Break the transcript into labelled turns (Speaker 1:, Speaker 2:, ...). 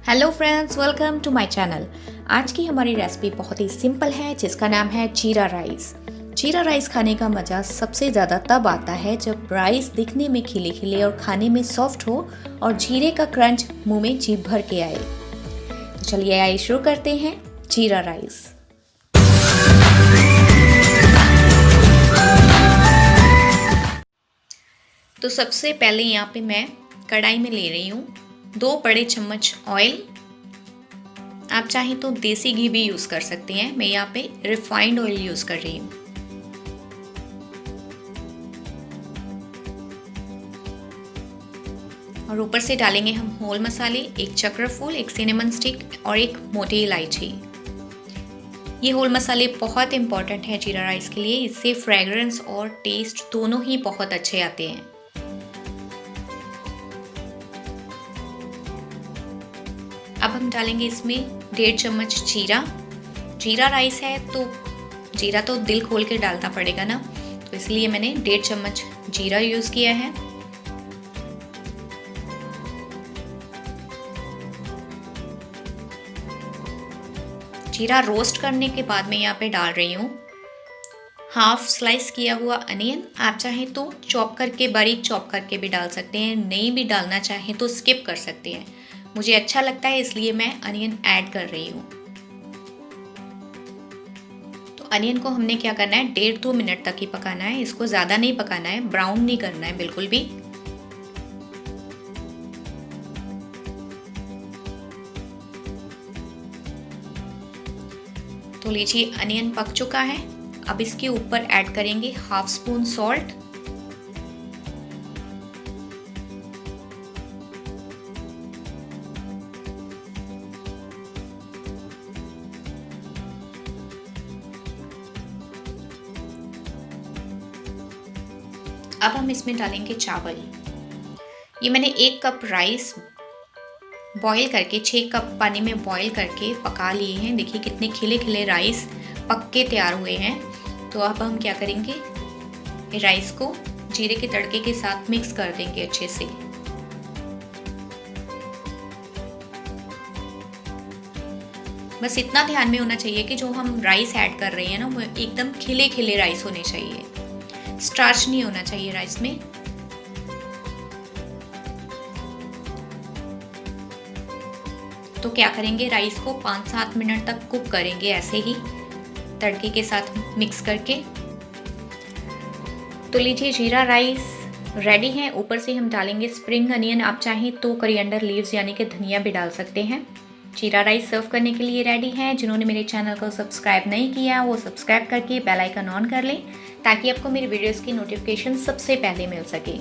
Speaker 1: Hello friends, welcome to my channel. आज की हमारी रेसिपी बहुत ही सिंपल है जिसका नाम है जीरा राइस। जीरा राइस खाने का मज़ा सबसे ज़्यादा तब आता है जब राइस दिखने में खिले खिले और खाने में सॉफ्ट हो और जीरे का क्रंच मुंह में जीभ भर के आए। तो चलिए आइए शुरू करते हैं जीरा राइस। तो सबसे पहले यहाँ पे मैं कढ़ाई में ले रही हूँ 2 बड़े चम्मच ऑयल। आप चाहें तो देसी घी भी यूज़ कर सकते हैं, मैं यहाँ पे रिफाइंड ऑयल यूज़ कर रही हूँ। और ऊपर से डालेंगे हम होल मसाले, 1 चक्र फूल, 1 सिनेमन स्टिक और 1 मोटी इलायची। ये होल मसाले बहुत इंपॉर्टेंट है जीरा राइस के लिए, इससे फ्रेग्रेंस और टेस्ट दोनों ही बहुत अच्छे आते हैं। अब हम डालेंगे इसमें 1.5 चम्मच जीरा। जीरा राइस है तो जीरा तो दिल खोल के डालना पड़ेगा ना, तो इसलिए मैंने 1.5 चम्मच जीरा यूज़ किया है। जीरा रोस्ट करने के बाद मैं यहाँ पे डाल रही हूँ हाफ स्लाइस किया हुआ अनियन। आप चाहें तो चॉप करके, बारीक चॉप करके भी डाल सकते हैं, नहीं भी डालना चाहें तो स्किप कर सकते हैं। मुझे अच्छा लगता है इसलिए मैं अनियन ऐड कर रही हूँ। तो अनियन को हमने क्या करना है, 1.5-2 मिनट तक ही पकाना है, इसको ज़्यादा नहीं पकाना है, ब्राउन नहीं करना है बिल्कुल भी। तो लीजिए अनियन पक चुका है। अब इसके ऊपर ऐड करेंगे हाफ स्पून सॉल्ट, अब हम इसमें डालेंगे चावल। ये मैंने 1 कप राइस बॉईल करके 6 कप पानी में बॉईल करके पका लिए हैं। देखिए कितने खिले खिले राइस पक के तैयार हुए हैं। तो अब हम क्या करेंगे, ये राइस को जीरे के तड़के के साथ मिक्स कर देंगे अच्छे से। बस इतना ध्यान में होना चाहिए कि जो हम राइस ऐड कर रहे हैं ना, वो एकदम खिले खिले राइस होने चाहिए, स्टार्च नहीं होना चाहिए राइस में। तो क्या करेंगे, राइस को 5-7 मिनट तक कुक करेंगे ऐसे ही तड़के के साथ मिक्स करके। तो लीजिए जीरा राइस रेडी है। ऊपर से हम डालेंगे स्प्रिंग अनियन, आप चाहें तो कोरिएंडर लीव्स यानी कि धनिया भी डाल सकते हैं। जीरा राइस सर्व करने के लिए रेडी है। जिन्होंने मेरे चैनल को सब्सक्राइब नहीं किया वो सब्सक्राइब करके बेल आइकन ऑन कर लें ताकि आपको मेरी वीडियोस की नोटिफिकेशन सबसे पहले मिल सके।